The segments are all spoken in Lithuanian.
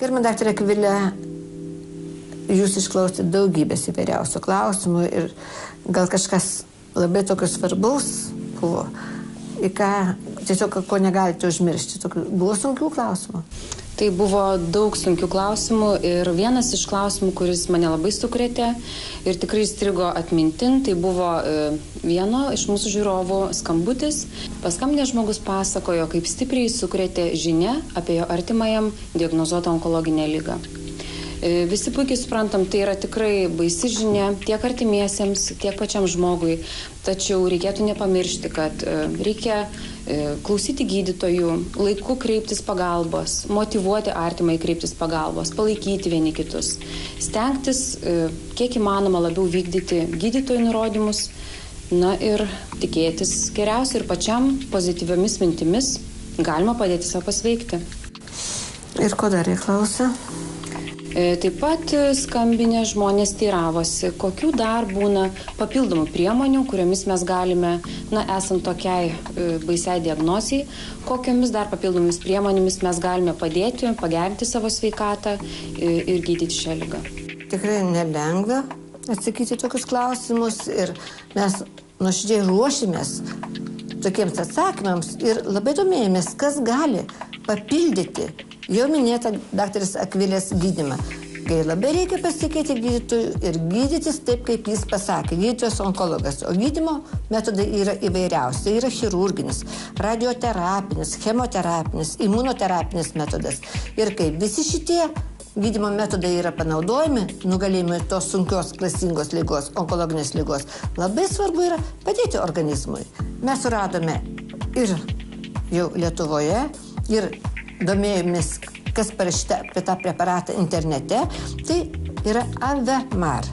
Gerbiama daktarė Akvilė, jūs išklausėte daugybės įvairiausių klausimų ir gal kažkas labai tokio svarbaus buvo, į ką tiesiog ko negalite užmiršti. Buvo sunkių klausimų? Tai buvo daug sunkių klausimų ir vienas iš klausimų, kuris mane labai sukrėtė ir tikrai įstrigo atmintin, tai buvo vieno iš mūsų žiūrovų skambutis. Paskambinęs žmogus pasakojo, kaip stipriai sukrėtė žinia apie jo artimajam diagnozuotą onkologinę ligą. Visi puikiai suprantam, tai yra tikrai baisi žinia tiek artimiesiems, tiek pačiam žmogui. Tačiau reikėtų nepamiršti, kad reikia klausyti gydytojų, laiku kreiptis pagalbos, motyvuoti artimai kreiptis pagalbos, palaikyti vieni kitus, stengtis kiek įmanoma labiau vykdyti gydytojų nurodymus, na ir tikėtis geriausia ir pačiam pozityviomis mintimis galima padėti savo pasveikti. Ir ko dar klausia? Taip pat skambinę žmonės teiravosi, kokių dar būna papildomų priemonių, kuriomis mes galime, esant tokiai baisiai diagnozijai, kokiomis dar papildomis priemonėmis mes galime padėti, pagerinti savo sveikatą ir gydyti šią ligą. Tikrai nelengva atsakyti tokius klausimus ir mes nuoširdžiai ruošimės tokiems atsakymams ir labai domėjomės, kas gali papildyti jau minėta daktarės Akvilės gydymą. Kai labai reikia pasitikėti gydytojų ir gydytis taip, kaip jis pasakė, gydytojas onkologas. O gydymo metodai yra įvairiausi. Tai yra chirurginis, radioterapinis, chemoterapinis, imunoterapinis metodas. Ir kai visi šitie gydymo metodai yra panaudojami, nugalėjimui tos sunkios klasingos ligos, onkologinės ligos, labai svarbu yra padėti organizmui. Mes suradome ir jau Lietuvoje, ir domėjomės, kas parašyta apie tą preparatą internete, tai yra Avemar.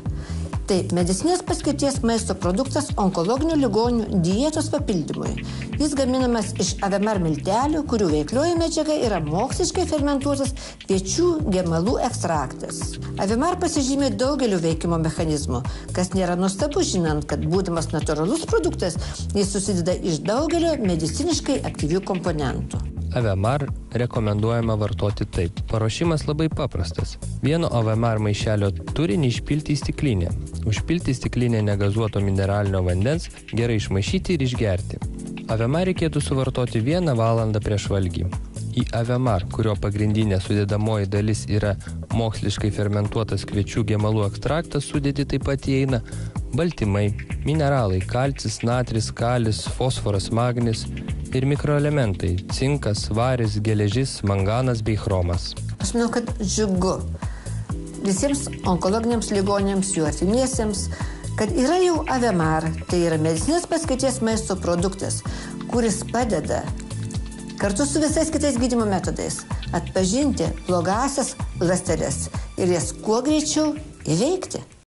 Tai medicinės paskirties maisto produktas onkologinių ligonių dietos papildymui. Jis gaminamas iš Avemar miltelių, kurių veiklioji medžiaga yra moksliškai fermentuotas kviečių gemalų ekstraktas. Avemar pasižymė daugeliu veikimo mechanizmų, kas nėra nuostabu, žinant, kad būdamas natūralus produktas, jis susideda iš daugelio mediciniškai aktyvių komponentų. Avemar rekomenduojama vartoti taip. Paruošimas labai paprastas. Vieno Avemar maišelio turinį išpilti į stiklinę. Užpilti stiklinę negazuoto mineralinio vandens, gerai išmaišyti ir išgerti. Avemar reikėtų suvartoti 1 valandą prieš valgį. Į Avemar, kurio pagrindinė sudedamoji dalis yra moksliškai fermentuotas kviečių gemalų ekstraktas, sudėti taip pat įeina baltymai, mineralai, kalcis, natris, kalis, fosforas, magnis ir mikroelementai – cinkas, varis, geležis, manganas bei chromas. Aš manau, kad džiugu visiems onkologiniams ligonėms, jų artimiesiems, kad yra jau Avemar, tai yra medicinės paskirties maisto produktas, kuris padeda kartu su visais kitais gydymo metodais atpažinti blogasias ląsteles ir jas kuo greičiau įveikti.